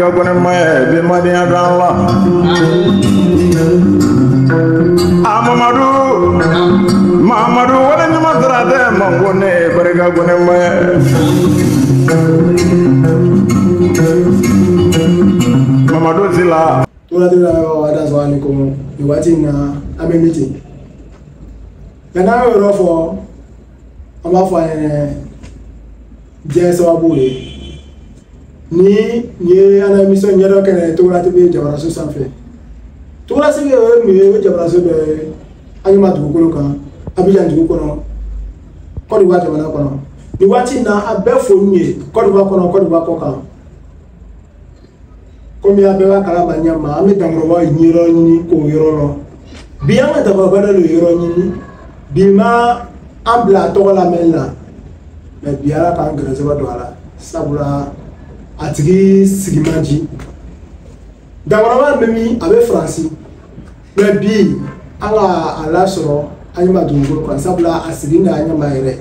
barika kone maye be madiya Allah Mamadou wala nyama drade mangone barika kone maye Mamadou Zila Tola tola wada zwani ko iwati na ameniti kana yo fo ama fo je so abule ni ana mission nyero kene tola tebe jabara so sanfe tola se mi jabara so be anyuma du ko kan abijan du ko no ko di wati wana ko no ni wati na abefo nye ko di wa ko no ko di wa ko kan komi abewa kala banyama ami dangroba nyiro nyini ko yorolo bianga tababa da lo yoro nyini bima ambla to la mella me biara kan greze ba doala sabula atigi sigimanji dangroba memi abe franci me bi ala ala soro anyama dunguro kan sabula asiringa anyama ere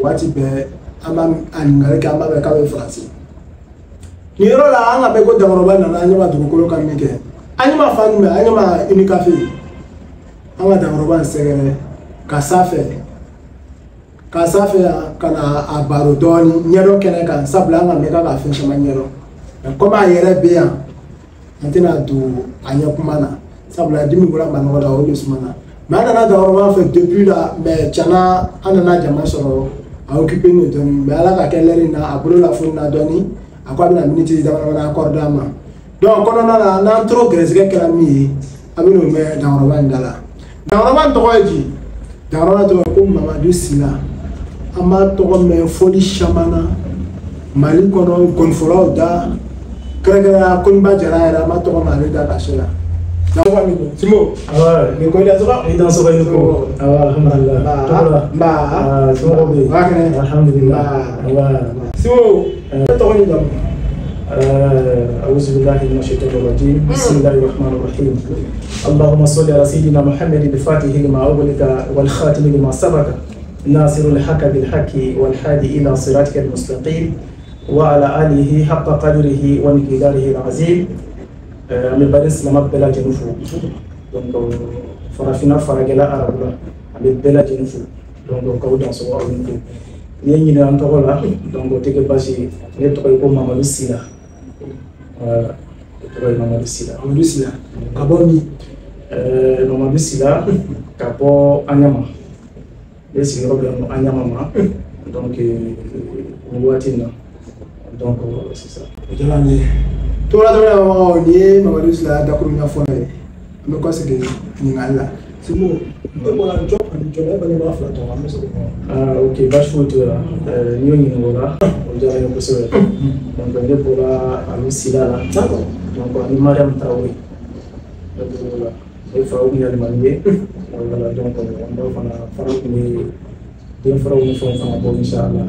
wati be ama angare ka ma be ka be franci Niro la anga be ko damoroba na anyama dugukolo kamike anyama fanu me anyama inikafi anga damoroba segere kasafe kana abaro doni nyero kene kan sabla anga meka ka fin shama nyero koma yere beya antina du anyakumana sabla dimi gura manola o sumana mana na damoroba fait depuis la mais chana anana jama soro a occuper ne doni mais ala ka keleri na abolo la fonna doni akwa bina minute zamana accorda ma donc kono na trop gresge kala mi abino me dawroban dala dawroban to goji dawroban to ko Mamadou Sila ama to me foli shamana mali kono gonfolo da kregera kunba jaraira ma to mali da kashela dawroban mi simo ni ko da soba idan soba ni ko alhamdulillah ba alhamdulillah simo أعوذ بالله من الشيطان الرجيم بسم الله الرحمن الرحيم اللهم صل على سيدنا محمد الفاتح لما أغلق والخاتم لما سبق ناصر الحق بالحق والهادي إلى صراطك المستقيم وعلى آله حق قدره ومقداره العظيم من بعد سلامات بلا جنفو donc farafina faragela arabula avec bela jenifu donc ko dans so awinko ni ñi am to la donc tege basi ne to ko Mamadou Sila Mamadou Sila kabomi Mamadou Sila kabo anyama les problème anyama ma donc watina donc c'est ça jalani to la to ni Mamadou Sila da ko nya fona me ko se ni ngala simo de mo la job and job ba ni ba fla to am so ok bashfoot ni ni ngola o jara yo ko se donc ne pola Mamadou Sila la donc ni Mariam Traoré donc voilà e fa o ni almanie voilà donc on va fara ni de fara o fon fana bo inshallah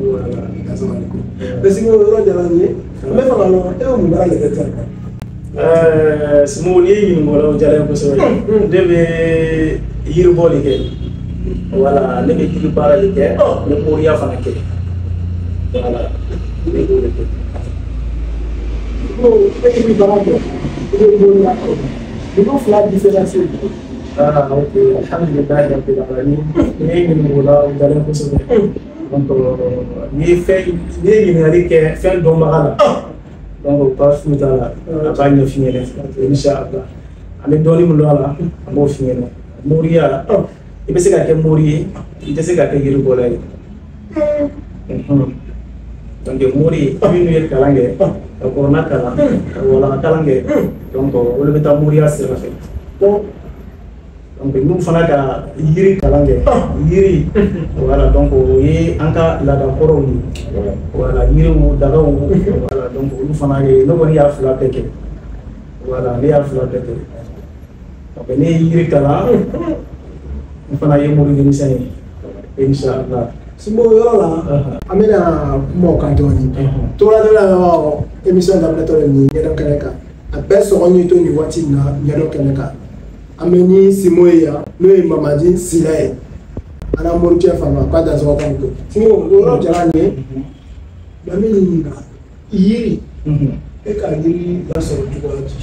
voilà azamaniku besimo ro jara ni me fa lo e o mu bara le tetra small yi ngolo jare ko so debe yirboli ke wala ne be tili para ke ne ko ya fana ke wala ne ko ke ko e bi bara ko e bo ya ko do flat différence ok alhamdulillah rabbil alamin ne ni ngola jare ko so donc ni fe ni ni ke fe do magala donc pas futa la abanya finyele inshallah ale doni mu lola amo finyele moriya ibe se ka ke mori ite se ka ke yiru bolay donc mori binu ye kalange ko na kala wala kalange donc wala beta moriya sera fe donc nous fana ka yiri kalange yiri voilà donc yi anka la da koro ni voilà yiri mu daga voilà donc nous fana ye no bari ya fla peke voilà ni ya fla peke donc ni yiri kala nous fana ye mo ni sene inshallah simo yoro la amena mo kantoni to la la émission da plateau ni ngedon kaneka abeso onyi to ni wati na ngedon kaneka ameni simoya no Mamadou Sila ana morutia fama kwa da zo kwa ngo simo ro jara ni bamini nga yiri e ka yiri lasɔrɔ cogoya di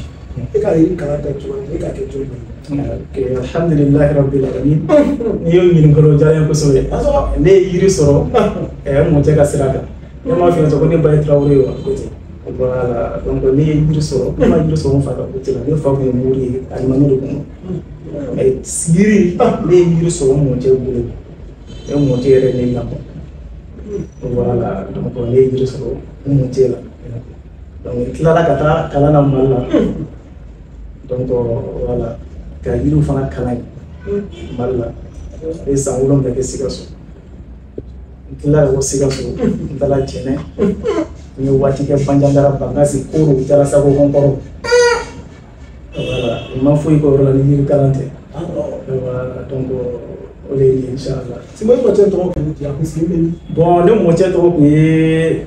e ka yiri kalan kɛ cogoya di e ka kɛ cogo di. Alhamdulillahi rabbil alamin. Ni y'o ɲininkali o diyara n ye kosɛbɛ. Ne ye yiri sɔrɔ mɔcɛ ka sira kan. Ne m'a f'i ɲɛna ko ne ba ye Traoré ye wa ko ten. Voilà donc ne ye yiri sɔrɔ ne ma yiri sɔrɔ n fa ka côté la ne fa tun ye mori ye alimami de kɔnɔ. Yiri ne ye yiri sɔrɔ n mɔcɛ bolo ne mɔcɛ yɛrɛ ne lamɔ. Voilà donc ne ye yiri sɔrɔ n mɔcɛ la. Donc n tilala ka taa kalan na Mali la. Donc voilà ka yiriw fana kalan Mali la ne ye san 7 kɛ Sikaso n tilala ka bɔ Sikaso n taara Jɛnɛ n ye waati kɛ Bandiagara Bangasi Koro Jara Sago Kɔnkɔrɔ voilà n ma foyi kɛ o yɔrɔ la ni yiri kalan tɛ voilà donc o de ye inchallah. Simo i mɔcɛ tɔgɔ kun di a kun si bɛ bon ne mɔcɛ tɔgɔ kun ye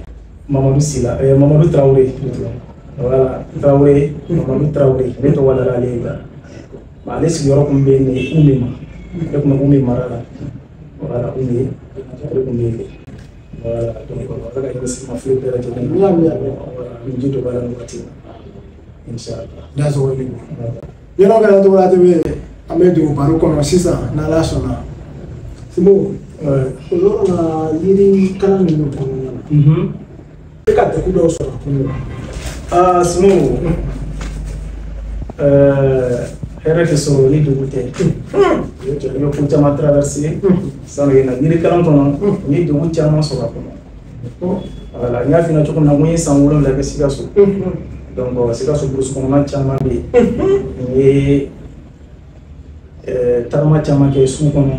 Mamadou Sila Mamadou Traoré voilà Traoré Mamadou Traoré ne tɔgɔ dara ale la. Ale sigiyɔrɔ kun bɛ ne Ume ma ne kun bɛ Ume mara la voilà Ume ale kun bɛ yen voilà donc ala ka hinɛ sigi ma fili bɛɛ lajɛlen na voilà n ji dɔ b'a la nin waati la inchallah. Dasɔgɔ ni yɔrɔ kɛra cogo la tɛ an bɛ don baro kɔnɔ sisan n'Ala sɔnna. Simo o yɔrɔ la yiri kalan ninnu kɔnɔna na e ka degun dɔw sɔrɔ a kɔnɔ wa. Simo hɛrɛ tɛ sɔrɔ ni dugu tɛ i bɛ ko caman traversé sani na yiri kalan kɔnɔ n ye degun caman sɔrɔ a kɔnɔ voilà n y'a f'i ɲɛna cogo min na n ko n ye san 7 kɛ Sikaso donc Sikaso burusi kɔnɔna caman bɛ yen n ye tagama caman kɛ sugu kɔnɔ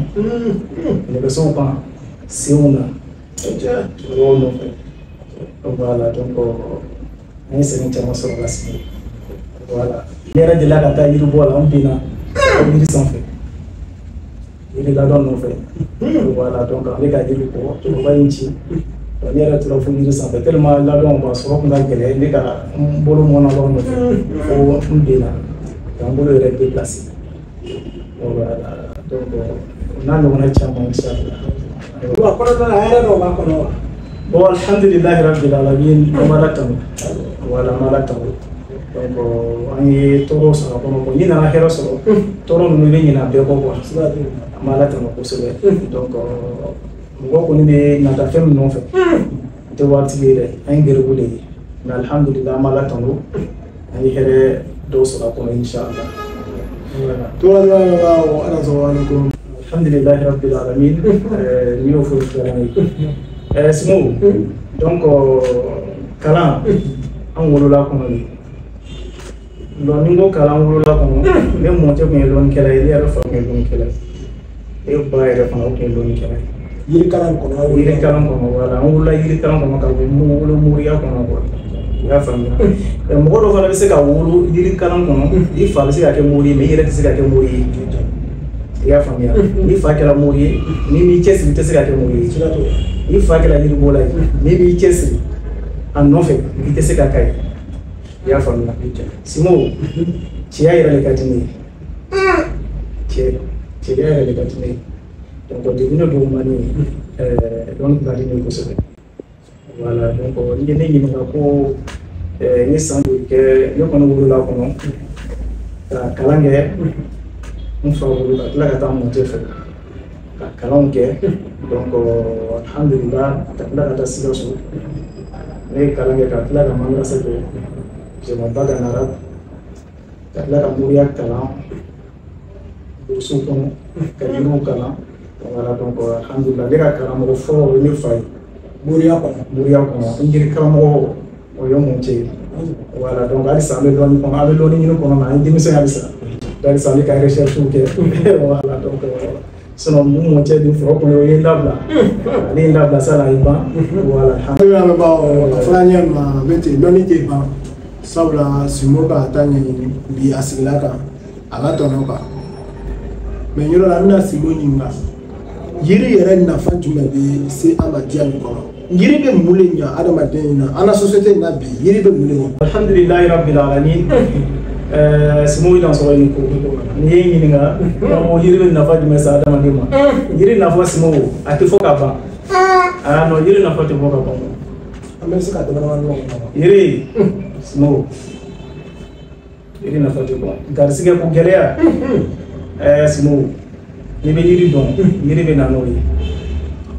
nɛgɛsow kan senw na cɛkɔrɔbaw nɔfɛ voilà donc an ye sɛgɛn caman sɔrɔ la sigi voilà. Ne yɛrɛ delila ka taa yiribɔ la n binna yiri sanfɛ yiri ladɔn nɔfɛ voilà donc ale ka yiri bɔ cɛkɔrɔba in ci ne yɛrɛ tora fo yiri sanfɛ tellement ladɔn ba sɔrɔ kun ka gɛlɛn ne ka n bolo mɔna ladɔn nɔfɛ fo n binna ka n bolo yɛrɛ déplacé voilà donc o n'a ɲɔgɔnna caman inchallah. Wa kɔnɔna na hɛrɛ dɔw b'a kɔnɔ wa. Bon alhamdulillahi rabbil alamin an b'Ala tanu voilà an b'Ala tanu. Donc an ye tɔɔrɔ sɔrɔ a kɔnɔ bon n'i nana hɛrɛ sɔrɔ tɔɔrɔ ninnu bɛ ɲinɛ bɛɛ kɔ quoi an b'Ala tanu kosɛbɛ donc mɔgɔ kɔni bɛ nata fɛn min nɔfɛ n tɛ waritigi ye dɛ an ye gɛrɛbu de ye mais alhamdulillah an b'Ala tanu an ye hɛrɛ dɔw sɔrɔ a kɔnɔ inchallah. Alhamdulillahi rabbil alamin n'i y'o fɔ diyara n ye. Simo donc kalan an wolola kɔnɔ de. Donc ni n ko kalan wolola kɔnɔ ne mɔcɛ tun ye lɔnnikɛla ye ne yɛrɛ fa tun ye lɔnnikɛla ye e ba yɛrɛ fana tun ye lɔnnikɛla ye. Yiri kalan kɔnɔ yiri kalan kɔnɔ voilà an wolola yiri kalan kɔnɔ ka wolo moriya kɔnɔ quoi i y'a faamuya. Mɔgɔ dɔ fana bɛ se ka wolo yiri kalan kɔnɔ i fa bɛ se ka kɛ mori ye mais i yɛrɛ tɛ se ka kɛ mori ye i y'a faamuya. Ni fa kɛra mori ye n'i m'i cɛsiri i tɛ se ka kɛ mori ye ni fa kɛra yiribɔla ye n'i m'i cɛsiri a nɔfɛ i tɛ se ka k'a ye. I y'a faamuya. Simo cɛya yɛrɛ de ka di ne ye cɛya yɛrɛ de ka di ne ye donc degun ne dɔw man ne ye donc ka di ne ye kosɛbɛ voilà donc n'i ye ne ɲininka ko n ye san joli kɛ ne kɔni wolola kɔnɔ ka kalan kɛ n fa bolo ka tila ka taa mɔcɛ fɛ ka kalanw kɛ donc alhamdulillah ka tila ka taa Sikaso ne ye kalan kɛ ka tila ka madrasa kɛ. J'ai mon bac en arabe, ka tila ka moriya kalan burusiw kɔnɔ ka yiriw kalan voilà donc alhamdulillah ne ka karamɔgɔ fɔlɔ o ye ne fa ye moriya kɔnɔ n yiri karamɔgɔ o ye mɔcɛ ye voilà donc halisa an bɛ dɔɔnin kɔnɔ an bɛ dɔɔnin ɲini kɔnɔ na an ye denmisɛn halisa halisa an bɛ ka recherchew kɛ voilà donc sinon mun mɔcɛ dun fɔlɔ kɔnɔ o ye n labila ale ye n labila sani a ye ban voilà. Alhamdulillah fana ɲɛ ma bɛ ten dɔɔnin tɛ ban. Sabula Simo ka taa ɲɛɲini bi a sigila kan a ka tɔnɔ kan mais yɔrɔ la an bɛna Simo ɲininka yiri yɛrɛ nafa jumɛn bɛ se an ma diɲɛ nin kɔnɔ yiri bɛ mun de ɲɛ adamaden na an ka société na bi yiri bɛ mun de ɲɛ. Alhamdulillahi rabbil alamin Simo dan sɔrɔ nin ko n'i ye ɲininka yiri bɛ nafa jumɛn se adamaden ma yiri nafa Simo a tɛ fɔ ka ban non yiri nafa tɛ fɔ ka ban An bɛ se ka dama ɲɔgɔn kɔnɔ. Yiri Simo yiri nafa tɛ ban garisigɛ ko gɛlɛya Simo n'i bɛ yiri dɔn yiri bɛ na n'o ye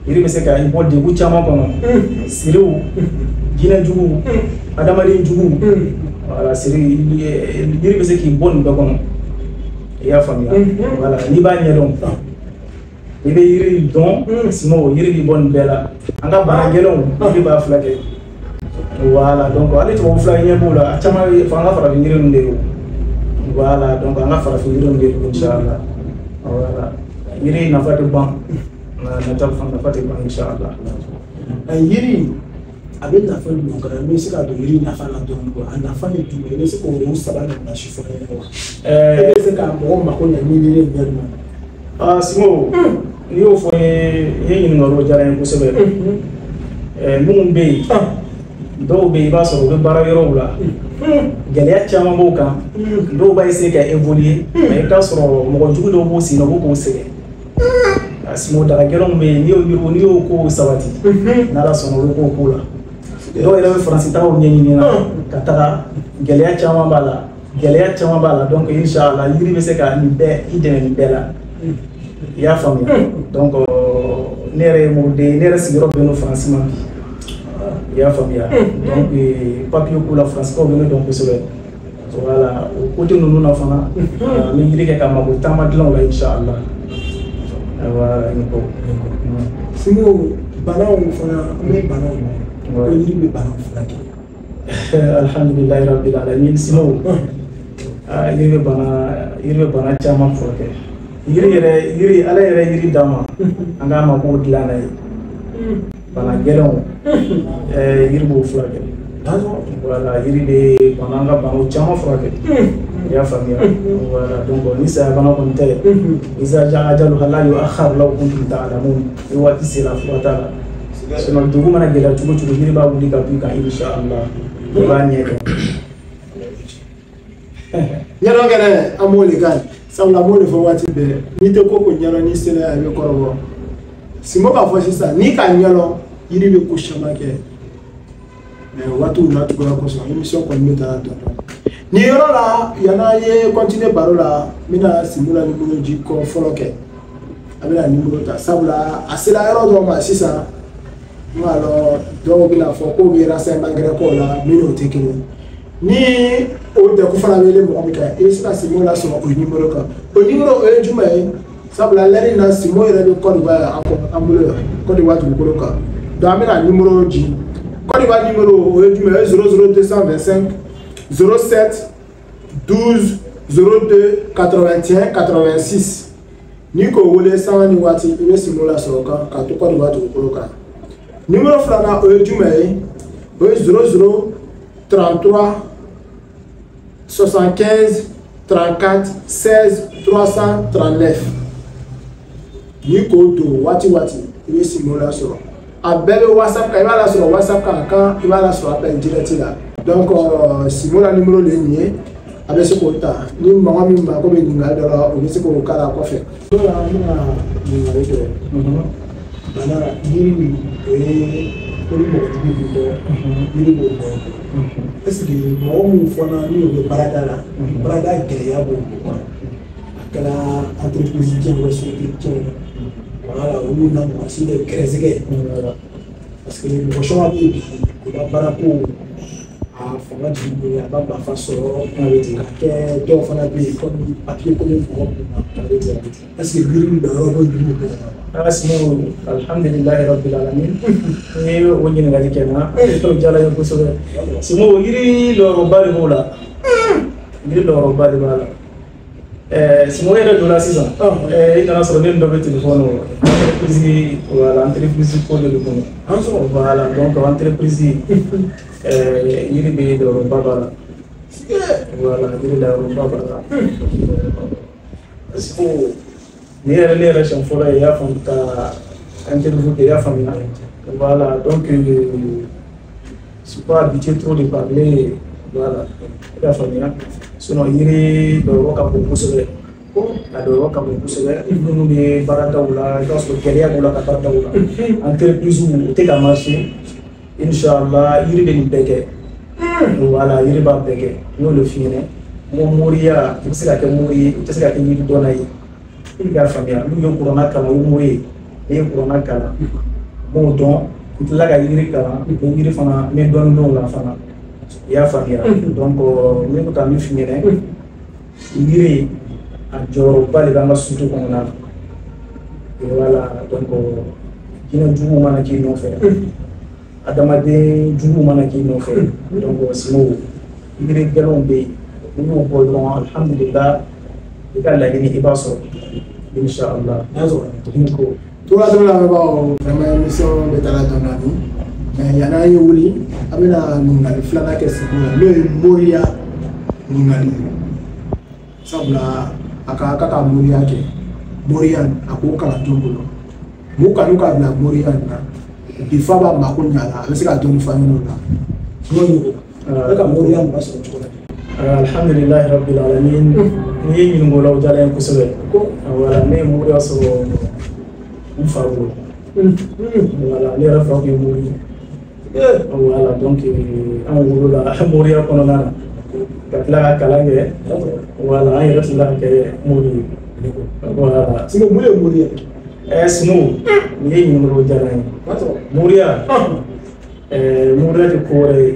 yiri bɛ se ka i bɔ degun caman kɔnɔ siriw jinɛjugu adamaden jugu wala siri yiri bɛ se k'i bɔ nin bɛɛ kɔnɔ i y'a faamuya wala n'i b'a ɲɛdɔn i bɛ yiri dɔn Simo yiri b'i bɔ nin bɛɛ la an ka bana gɛlɛnw yiri b'a furakɛ voilà donc ale tubabu fila ɲɛ b'o la a caman fɔ an ka farafin yiri ninnu de ye voilà donc an ka farafin yiri ninnu de ye inchallah voilà yiri nafa tɛ ban nafa tɛ ban inchallah yiri a bɛ nafa jumɛn kɔnɔ n bɛ se ka don yiri nafa la dɔɔni a nafa ye jumɛn i bɛ se k'o saba ɲɔgɔnna si fɔ ne ɲɛna wa e bɛ se ka mɔgɔw mako ɲɛ ni yiri ɲɛ jumɛn Simo n'i y'o fɔ n ye i ye ɲininkaliw diyara n ye kosɛbɛ minnu bɛ yen dɔw bɛ yen i b'a sɔrɔ u bɛ baara yɔrɔw la gɛlɛya caman b'o kan dɔw b'a essayer ka évoluer mais i bɛ taa sɔrɔ mɔgɔ jugu dɔw b'u sen na u b'o k'o sɛgɛn Simo daga gɛlɛnw bɛ yen n'i y'o ko sabati n'Ala sɔnna u bɛ k'o ko la dɔw yɛrɛ bɛ Faransi tagaw ɲɛɲini na ka taga gɛlɛya caman b'a la donc inchallah yiri bɛ se ka nin bɛɛ i dɛmɛ nin bɛɛ la i y'a faamuya donc ne yɛrɛ ye mɔden ne yɛrɛ sigiyɔrɔ bɛnnen Faransi ma bi i y'a faamuya donc papier ko la Faransikɛw bɛ ne dɔn kosɛbɛ voilà o côté ninnu na fana n bɛ yiri kɛ ka mago caman dilan o la inchallah voilà Simo banaw fana an bɛ banaw ko yiri bɛ banaw furakɛ alhamdulilayi rabbil alamin Simo yiri bɛ bana caman furakɛ yiri Ala yɛrɛ yiri d'an ma an k'a ma k'o dilan n'a ye bana gɛlɛnw yiri b'o furakɛ voilà yiri bɛ an ka banaw caman furakɛ i y'a faamuya voilà donc ni saya bana kɔni tɛ iza jaa ajaluha la yu'akhkharu law kuntum ta'lamun ni waati sera fura t'a la sinon dugu mana gɛlɛya cogo cogo yiri b'a wuli ka b'i kan inchallah i b'a ɲɛ dɔn ɲɛdɔn kɛnɛ an b'o de kan sabula an b'o de fɔ waati bɛɛ n'i tɛ ko ɲɛdɔn ni sera a bɛ kɔrɔbɔ Simo b'a fɔ sisan n'i ka ɲɛdɔn yiri bɛ ko caman kɛ mais waatiw n'a cogoya kosɔn émission kɔni bɛ taa dɔɔnin nin yɔrɔ la yan'an ye continuer baro la n bɛna Simo la numéro di kɔ fɔlɔ kɛ a bɛna numéro ta sabula a sera yɔrɔ dɔw ma sisan n b'a dɔn dɔw bɛna fɔ k'o bɛ renseignement gɛrɛ k'o la min n'o tɛ kelen ni o degun fana bɛ yɛlɛ mɔgɔ min kan i bɛ se ka Simo la sɔrɔ o numéro kan o numéro o ye jumɛn ye sabula lɛri na Simo yɛrɛ bɛ Côte d'Ivoire an bolo yan Côte d'Ivoire dugukolo kan donc an bɛna numéro di Côte d'Ivoire numéro o ye jumɛn ye 00225 07 12 02 81 86 n'i k'o wele sanga ni waati i bɛ Simo la sɔrɔ kan k'a to Côte d'Ivoire dugukolo kan numéro filanan o ye jumɛn ye o ye 00 33 75 34 16 339 n'i k'o don waati i bɛ Simo la sɔrɔ a bɛɛ bɛ WhatsApp kan i b'a la sɔrɔ WhatsApp kan i b'a la sɔrɔ appel direct la donc Simo la numéro de ye nin ye a bɛ se k'o ta ni mɔgɔ min mako bɛ ɲininkali dɔ la o bɛ se k'o kala kɔfɛ. an bɛna ɲininkali kɛ bana yiri min o ye ko ni mɔgɔ jugu b'i dɔn yiri b'o dɔn est ce que mɔgɔ minnu fɔra ni o bɛ baarada la baarada gɛlɛya b'o kan a kɛra entreprise tiɲɛ ou société tiɲɛ voilà olu na mɔgɔ si de gɛrɛsɛgɛ parce que mɔgɔ caman bɛ yen bi u ka baarako a fanga jigin bolo a b'a nafa sɔrɔ ka kɛ dɔw fana bɛ yen komi papier ko ni mɔgɔ minnu na est ce que yiri bila yɔrɔ dɔ jumɛn bɛ Simo alhamdulilayi rabbil alamin n ye o ɲininkali kɛ n na o diyara n ye kosɛbɛ Simo yiri jɔyɔrɔba de b'o la yiri jɔyɔrɔba de b'a la Simo yɛrɛ donna sisan i nana sɔrɔ ne ni dɔ bɛ téléphone entreprise voilà entreprise ko de don an sɔrɔ voilà donc entreprise yiri bɛ jɔyɔrɔba b'a la voilà yiri jɔyɔrɔba b'a la Simo ne yɛrɛ siɲɛ fɔlɔ ye i y'a faamu ka interview kɛ i y'a faamuya voilà donc je suis pas habitué trop de parler voilà i y'a faamuya sinon yiri jɔyɔrɔ ka bon kosɛbɛ a jɔyɔrɔ ka bon kosɛbɛ minnu bɛ baaradaw la i b'a sɔrɔ gɛlɛya b'o la ka baaradaw la entreprise u tɛ ka marché Inch'Allah yiri bɛ nin bɛɛ kɛ voilà yiri b'a bɛɛ kɛ n y'o de f'i ɲɛna n ko moriya i bɛ se ka kɛ mori ye i tɛ se ka kɛ yiri dɔnna ye i y'a faamuya n'u ye kuranna kalan o ye mori ye n'i ye kuranna kalan n b'o dɔn n tilala ka yiri kalan n bɛ yiri fana n bɛ dɔɔnin dɔn o la fana i y'a faamuya donc n bɛ ka min f'i ɲɛna yiri a jɔyɔrɔba de b'an ka sutu kɔnɔna na voilà donc jinɛ juguw mana k'i nɔfɛ adamaden juguw mana k'i nɔfɛ donc sinon yiri gɛlɛnw bɛ yen n'i y'o bɔ dɔrɔn alhamdulilah i ka laɲini i b'a sɔrɔ inshallah ko tora dɔrɔn lamɛnbagaw vraiment émission bɛ taa la dɔɔnin mais yan'an ye wuli an bɛna ɲininkali filanan kɛ sigi la n'o ye moriya ɲininkali ye sabula a ka ka moriya kɛ moriya a k'o kalan t'o bolo mun kanu k'a bila moriya nin na bi fa b'a mako ɲa la a bɛ se ka dɔɔnin fɔ an ɲɛna o la n'o ye o bɛ ka moriya nin sɔrɔ cogo la. Alhamdulillahi rabbil alamin n'i ye ɲininko la o diyara n ye kosɛbɛ voilà ne ye moriya sɔrɔ n fa bolo voilà ne yɛrɛ fa tun ye mori voilà donc an wolola moriya kɔnɔna na ka tila ka kalan kɛ voilà an yɛrɛ tila ka kɛ mori ye voilà sinon mun ye moriya sinon n'i ye ɲininko o diyara n ye moriya moriya tɛ ko wɛrɛ ye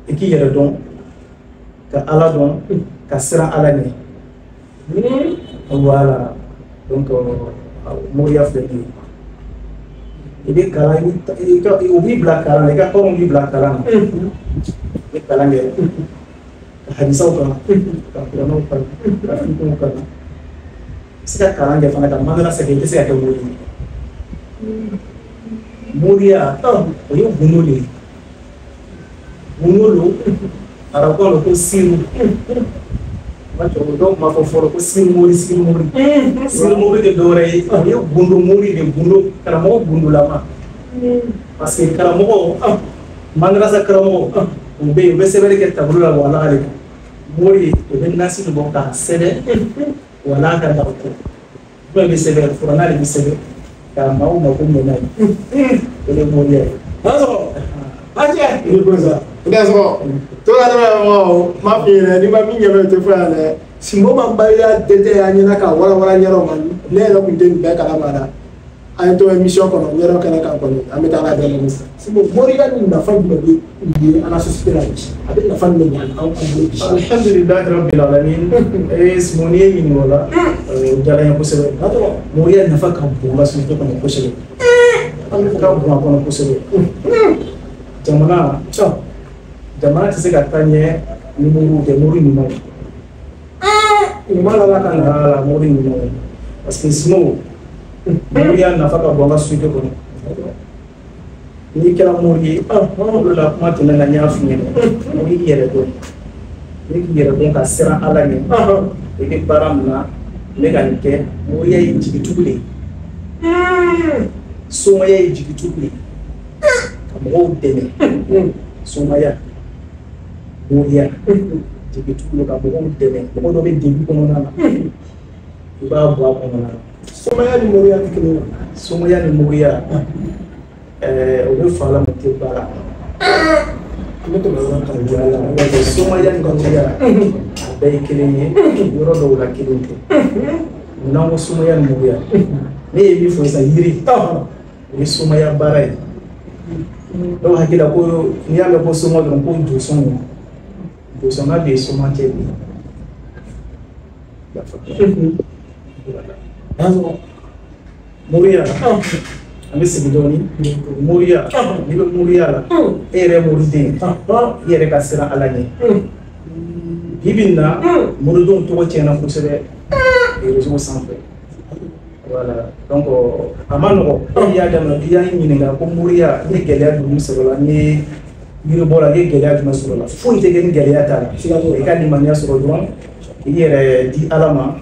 i k'i yɛrɛ dɔn ka ala dɔn ka siran ala ɲɛ voilà donc moriya filɛ nin ye i bɛ kalan u b'i bila kalan na i ka hɔrɔnw b'i bila kalan na i bɛ kalan kɛ ka hadisaw kalan ka kuranɛw kalan ka fiqhw kalan i bɛ se ka kalan kɛ fana ka mankala sɛgɛn i tɛ se ka kɛ mori ye moriya o ye gundo de ye gundo don arabukan don ko siru dɔw tun b'a fɔ fɔlɔ ko sirimori sirimori sirimori tɛ dɔwɛrɛ ye o ye gundo mori de gundo karamɔgɔ gundolama parce que karamɔgɔ madarasa karamɔgɔ u bɛ yen u bɛ sɛbɛnni kɛ tabolo la wala ale kan mori o bɛ nasi de bɔ k'a sɛbɛn wala ka da o kɔ dɔw bɛ sɛbɛn furanna de bɛ sɛbɛn k'a maaw mako ɲɛ n'a ye o de ye moriya ye. Aja, ini berusaha. Udah semua. Tuh ada mau maaf ya, ini mami nyampe tu file. Simbo mambaya dede hanya nak wala nyaro man. Ne lo kuntin baik kalau mana. Ayo tu emission kono, nyaro kena kan kono. Ame tala dalam masa. Simbo mori kan nafan bagi di anak sosialis. Ada nafan dengan Alhamdulillah rabbil alamin. Simoni ini wala. Jalan yang kusebe. Atau mori nafan kan bola sosial kono kusebe. Kau buat kono kusebe. Jamana tɛ se ka taa ɲɛ ni moriw tɛ mori ɲuman ye ɲuman ala ka na la mori ɲuman ye parce que sinon moriya nafa ka bon an ka société kɔnɔ n'i kɛra mori ye olu la kuma tɛmɛ na n y'a f'i ɲɛna mori k'i yɛrɛ dɔn n'i k'i yɛrɛ dɔn ka siran ala ɲɛ i bɛ baara min na ne ka nin kɛ moriya ye jigitugu de ye somaya ye jigitugu de ye ka mɔgɔw dɛmɛ somaya moriya jigitugu ka mɔgɔw dɛmɛ mɔgɔ dɔ bɛ degun kɔnɔna na i b'a bɔ a kɔnɔna na. somaya ni moriya tɛ kelen ye. somaya ni moriya o bɛ fa la mun tɛ baara an bɛ tɛmɛ yɔrɔ kan la somaya ni moriya a bɛɛ ye kelen ye yɔrɔ dɔw la kelen tɛ n'an ko somaya ni moriya ne ye min fɔ sisan yiri o ye somaya baara ye. Dɔw hakili la ko n'i y'a mɛn ko soma dɔrɔn ko dosɔn don dosɔnna bɛ yen soma tɛ bi moriya an bɛ segin dɔɔnin moriya n'i bɛ moriya la e yɛrɛ ye moriden i yɛrɛ ka siran ala ɲɛ bi bi in na moridenw tɔgɔ tiɲɛna kosɛbɛ réseau sanfɛ. Voilà, donc a ma nɔgɔn. I y'a daminɛ i y'a ɲininka ko moriya n ye gɛlɛya jumɛn sɔrɔ la n ye yiribɔ la n ye gɛlɛya jumɛn sɔrɔ la foyi tɛ kɛ ni gɛlɛya t'a la i ka limaniya sɔrɔ dɔrɔn i yɛrɛ di ala ma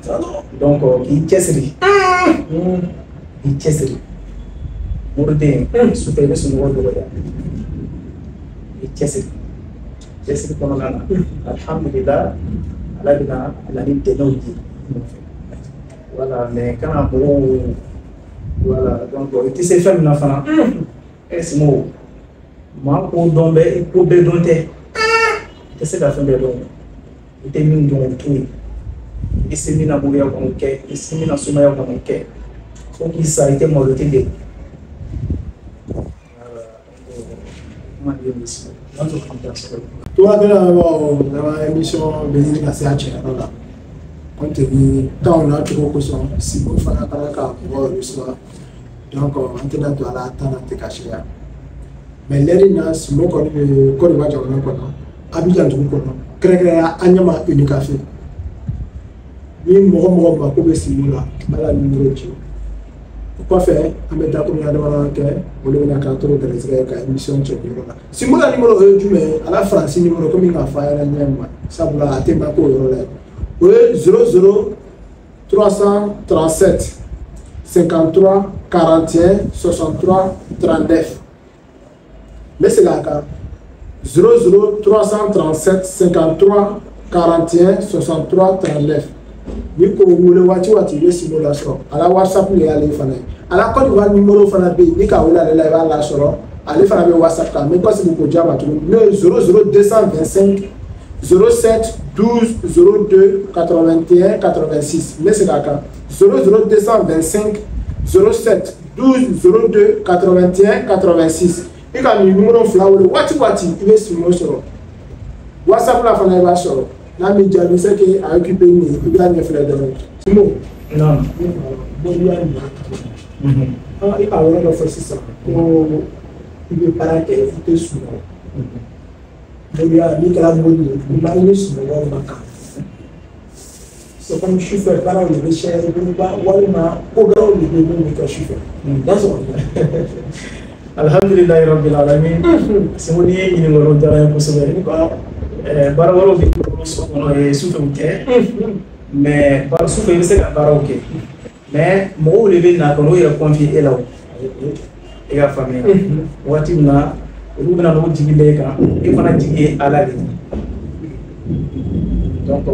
donc k'i cɛsiri k'i cɛsiri moriden sufɛ i bɛ sunɔgɔ dɔgɔya i cɛsiri kɔnɔna na alhamdulilah ala bɛna na ni dɛmɛw di voilà mais kana mɔgɔw voilà donc i tɛ se fɛn min na fana Simo maa ko dɔn bɛ ko bɛɛ dɔn tɛ i tɛ se ka fɛn bɛɛ dɔn i tɛ min dɔn o to yen i se min na moriya kɔnɔ kɛ i se min na sumaya kɔnɔ kɛ fo k'i sa i tɛ malo tɛ de Toi, dans l'émission Béni Kassia Tchèra, compte tenu quand on a toujours que son si bon fan à Kanaka pour le soir, donc on tient à la attendre de cacher. Mais l'Erina, si mon collègue va dire Abidjan tout le créer un yama une café. Ni mon va couper si nous là, à la numéro 2. Pourquoi faire un métal comme il y a devant la quai, au lieu de la carte de la émission de si vous avez le numéro 1, mais à la France, le numéro comme il a fait, ça vous l'a atteint ma cour. 00 337 53 41 63 39. Mais c'est la carte 00 337 53 41 63 39. Ni ko wole wati le simola so ala WhatsApp le ale fana ala ko di numéro fana be ni ka wala le la la so ale fana be WhatsApp ka mais ko si ko jama to le 00225 07 12 02 81 86 mais c'est la ka 00225 07 12 02 81 86 et ka numéro fla wole wati le simola so WhatsApp la fana ba so la média ne sait qu'à occuper il y a des frères de l'autre. Simon. Non. Il y a il parle de faire ça. Il ne paraît qu'il faut souvent. Il y a des gens qui ont des choses c'est comme chauffeur, par exemple, les chers, ils vont voir au grand niveau de chauffeur. That's all. Alhamdulillah Rabbil Alamin. C'est mon dieu, il nous le dira pour se faire. Barawalo de souffle mais par souffle il sait que mais moi le vin n'a qu'on y a confié là et la famille wati na rubna no jigile ka e fana jigi ala de donc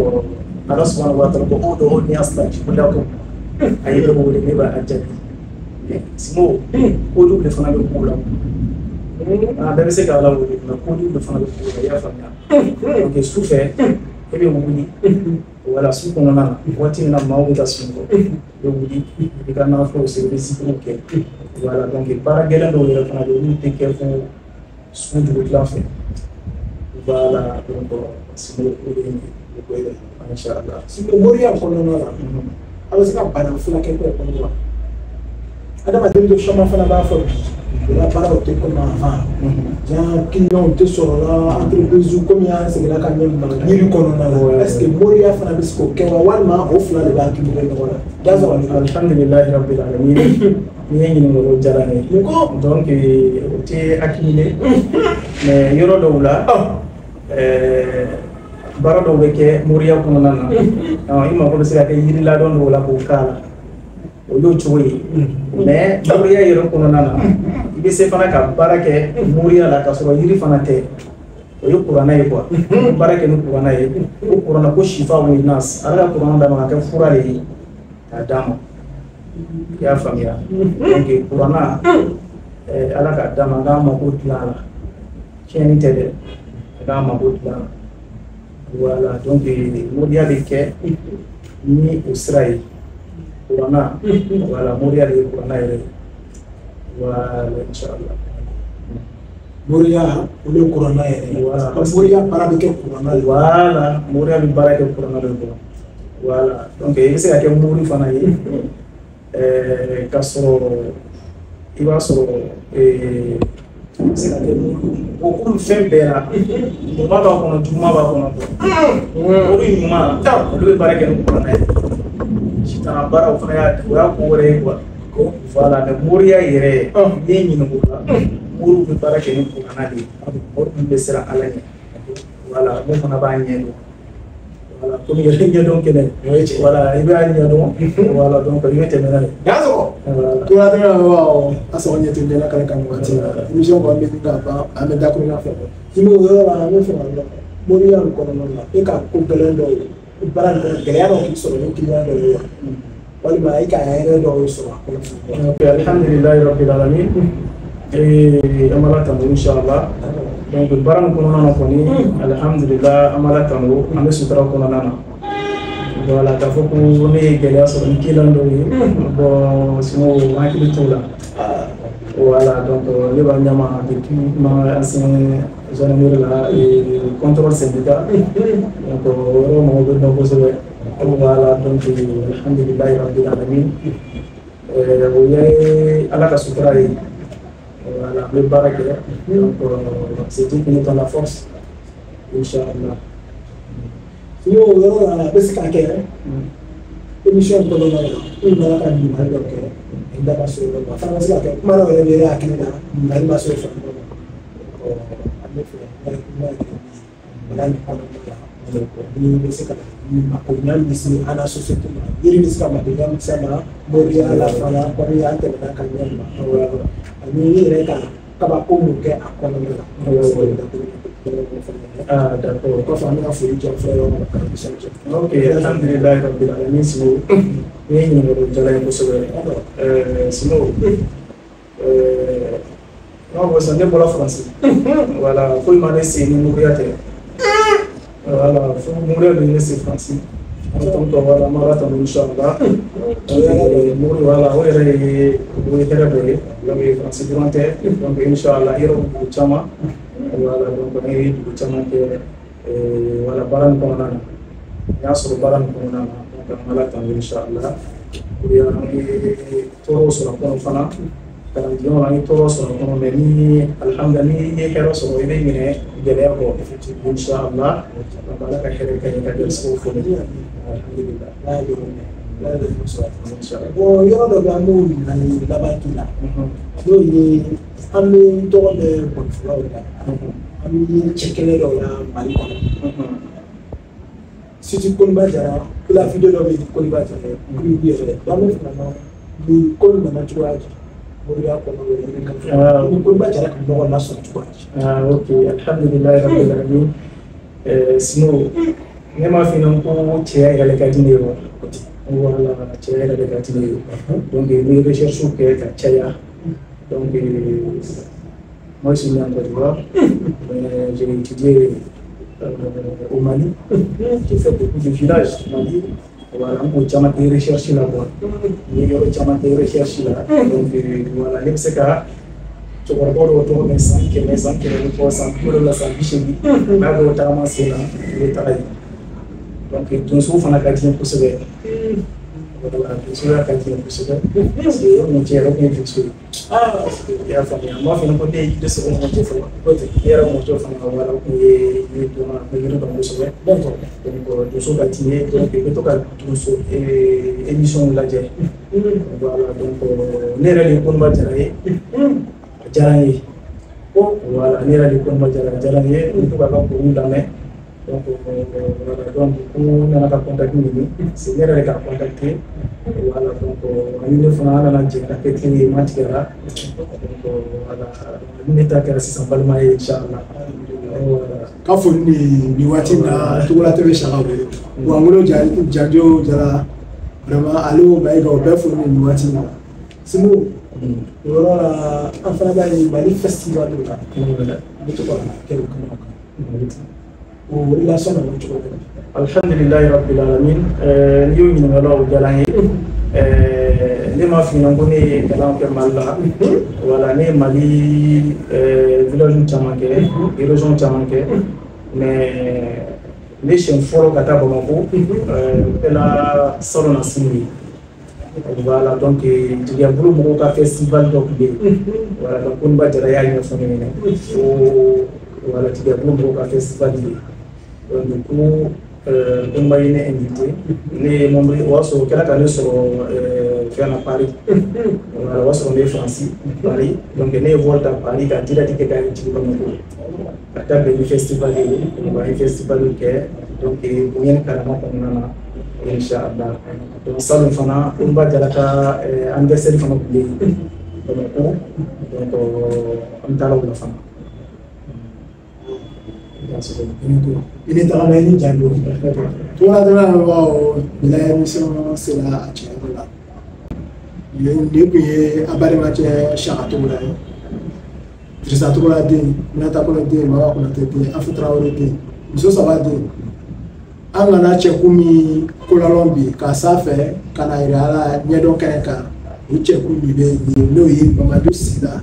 Allah subhanahu wa ta'ala ko do ni asla ci ko ay do mo le ba ajabi simo ko do le fana ko la deve ser que ela na cor do fã do povo a família porque sufre ele uni wala su ko na wati na mawu da su ko do uni e ka na fo se be si ko ke wala donc para gela do le fã do uni te que fo su do la fe wala donc si mo ko de inshallah si ko mori am ko na ala se ka bana fu la ke ko ko ada ma dem do chama fa na ba fo la parole était comme avant. Il y a un client qui sur la entreprise comme il y a c'est la caméra ni le colonel. Est-ce que Moria Fanabisco Kewalma offre le banque de l'État? Alhamdulillah Rabbil Alamin. Ni numéro jalane. Donc tu es accumulé. Mais yoro doula. Barado beke Moria Konana. Il m'a proposé que il la donne au la boucala. Au lieu de jouer. Mais Moria yoro Konana. Il se fana ka baara kɛ moriya la ka sɔrɔ yiri fana tɛ o ye kuranna ye quoi baara kɛ ni kuranna ye ko kuranna ko shifa wa nas ala ka kuranna d'a ma ka kɛ fura de ye k'a d'a ma i y'a faamuya donc kuranna ala k'a d'a ma k'a mako dilan a la tiɲɛni tɛ dɛ k'a mako dilan a la voilà donc moriya bɛ kɛ ni o sira ye kuranna voilà moriya de ye kuranna yɛrɛ ye. Voilà, Inch'Allah. Moria, on est couronné. Moria, parabec couronné. Voilà, Moria, le parabec couronné. Voilà, donc il sait à quel moment il faut aller. Castro, il va sur. C'est à quel moment. Beaucoup de femmes là. On va voir qu'on a tout le monde va voir. Oui, maman. Le parabec couronné. Si tu as un bar au fond, tu vas courir quoi. Voilà, le Moria yere ye nyinu la muru be barake ni ko kanadi muru be sera ala ni voilà mo fana ba nyendo voilà ko yere nyendo kene voilà iba nyendo voilà donc il était maintenant yazo to la tena wa aso nyete ndela kala kan wati mission ko ambe ngaba ambe da ko na fa simo yo la mo fa Moria ko no la e ka ko belendo baran ko geleano ki so no ki nyando yo والملائكة عينه دعوة يسوع. الحمد لله رب العالمين. amala tamo inshallah donc baram ko nana ko ni alhamdulillah amala tamo ame sutra ko nana voilà ka foko ne gele so ni kilando ni bon sino hakili tola voilà donc le ba nyama depuis ma ancien janvier là et contrôle syndicat donc ro mo be no ko so voilà donc alhamdulillah rabbil alamin oui ala ka sutra voilà le baraka donc c'est tout qui est dans la force inchallah yo yo la basic akere émission ko do na na ka di ma do ke inda ba so do fa na sila ke ma ro ye ye akere na na ba so so ko ande fu na na ni ko ni basic ka ma ko na ni si ana so so to yiri ni ska ma de yam sama mo ri ala fa na ko ri ante na ka ni ma ani re ka ba ko mu ke akono ah d'accord ko fa na fu jo fra yo ma ka ok alhamdulillah rabbil alamin sino ni ni ngoro jala ko so sino non vous savez pour la France voilà faut me laisser ni mourir voilà faut mourir de laisser français donc voilà marathon inchallah mourir voilà on est terre le français durant donc inchallah iro chama voilà donc on est du chama que voilà baran ko nana ya so baran ko nana donc marathon inchallah ya ni toro so ko fana kan dion ani toro so ko ni alhamdulillah ni hero so ide ni gele ko inchallah bala ka here ka ka so ko ni alhamdulillah la de inchallah bo yo do ga mo ni la ba tula do ni ami to de ko flawa ami chekele do ya mali ko si tu kon ba jara la vidéo do be ko ba jara ko bi yere ba mo fana ni ko na tu waji mo ya ko no ko ba jara ko na so tu waji ok alhamdulillah rabbil alamin sino ne ma fina ko tiya ya le kadine ro voilà tiya ya le kadine donc les recherches que ta tiya donc moi je suis en Côte d'Ivoire j'ai étudié au Mali j'ai fait beaucoup de villages au Mali voilà on chama des recherches là-bas il y a chama des recherches là donc voilà les seka to ko do to mais sans que le ko sans pour la sanbiche na do tama sela le travail donc tout ça fana ka tiens pour se ver voilà tout ça ka tiens pour se ver c'est on tient bien tout ça ah ya famille moi fana ko dé de ce on tient fana ko te yara mo to fana voilà ko ye do na ko yero do se ver donc tout ça ka tiens donc to ka tout ça émission la jé voilà donc nere le ko ma jaraye jaraye voilà nere le ko ma jaraye to ka ko ndame donc voilà donc on a pas contacté ni c'est bien avec à contacter voilà donc on a une fois on a dit que c'était matière donc voilà on est à 600 balles mais inchallah ka fo ni wati na to la tebe shaka bo wa ngolo jajo jara vraiment allo bay go be fo ni wati na simo wala afana ba ni bali festival do ka ni to ko na ke ko alhamdulillah rabbil alamin yo ni ngalo jalaye ne ma fi ngone kalam ke malla wala ne mali village chamanke région chamanke mais les chiens foro kata bomako la solo na simi voilà donc il y a beaucoup de festival donc voilà donc on va dire ya ni famille voilà il y a beaucoup de festival du coup on m'a invité les membres waso kala kale sur faire à Paris voilà waso les français Paris donc les volta Paris quand il a dit que quand il va à table du festival on va un festival que donc bien carrément comme on a inchallah donc ça le fana on va dire ka anniversaire fana donc on t'a la fana ini tagama ni jando to la dana wa bila émission c'est la achela ye ne ko ye abare ma che shaka to la Drissa Togola den, Minata Konate, Mawa Konate den, Afu Traoré den, Muso Saba den. An kana cɛ komi kolalɔn bi k'a sanfɛ ka na yira ala ɲɛdɔn kɛnɛ kan o cɛ kun min bɛ yen n'o ye Mamadu Sila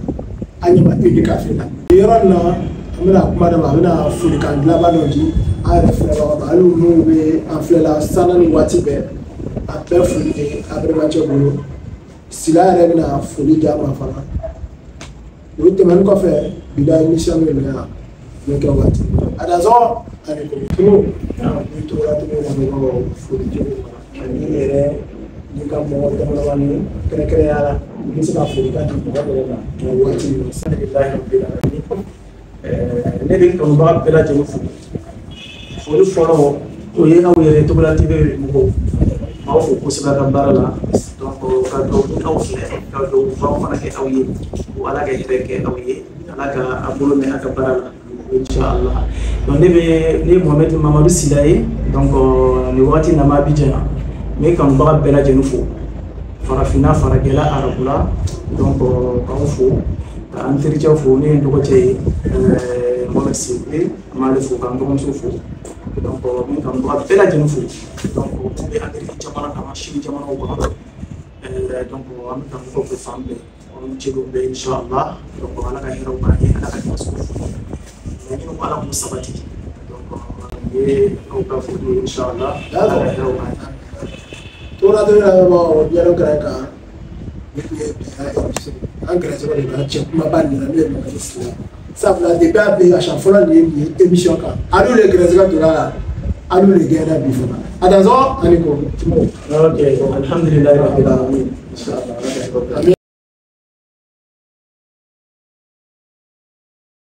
an ɲɛma éducation la. Yɔrɔ in na an bɛna kuma dɔ ma a bɛna folikan laban dɔ di an yɛrɛ filɛbagaw ma hali minnu bɛ an filɛla sanna ni waati bɛɛ a bɛɛ foli kɛ Abiramancɛ bolo Sila yɛrɛ bɛna foli di an ma fana o tɛmɛnen kɔfɛ bi da émission bɛ minɛ yan ne kɛ waati a dasɔn ani komitunu ni togola tɛmɛ lamɛnbagaw foli cogo ani yɛrɛ ni ka mɔgɔ damadamani kɛrɛnkɛrɛnya la i bɛ se ka foli ka di mɔgɔ dɔw ma nin waati in na alhamdulilayi rabbil alamin ne bɛ kanubaga bɛɛ lajɛlen fo foli fɔlɔ o ye aw yɛrɛ Togola TV mɔgɔw m'aw fo kosɛbɛ ka baara la donc ka dugawu ni aw filɛ ka dugawu fɔ aw fana kɛ aw ye ko ala ka hɛrɛ kɛ aw ye ala ka a bolo mɛn a ka baara la inchallah donc ne ye Mohamed Mamadu Sila ye donc nin waati na ma Abidjan n bɛ kanubaga bɛɛ lajɛlen fo farafinna farajɛla arabula donc k'aw fo ka an terikɛw fo ne ye n dɔgɔcɛ ye Mohamed Sile an b'ale fo k'an dɔgɔmuso fo donc n bɛ kanubaga bɛɛ lajɛlen fo donc u bɛ Amérique jamana kan Sini jamanaw kɔnɔ donc an bɛ kanubaga fo fan bɛɛ olu cɛw bɛɛ inchallah donc ala ka hɛrɛw k'an ye ala ka ɲɛmɔgɔw fo minnu ko ala k'u sabati donc ye aw ka foli inchallah ala ka hɛrɛw k'an ye. Togola TV lamɛnbagaw ɲɛdɔn kɛnɛ kan ne tun ye bɛnkan émission an gɛrɛsɛgɛ de la cɛ kumaba nin na n'o ye Mamadu Sila sabula depuis a bɛ a siɲɛ fɔlɔ nin ye nin ye émission kan a n'olu le gɛrɛsɛgɛ donna a la a n'olu le gɛrɛla bi fana a dansɔn ani ko. Ok alhamdulilayi rabbil alamin inchallah.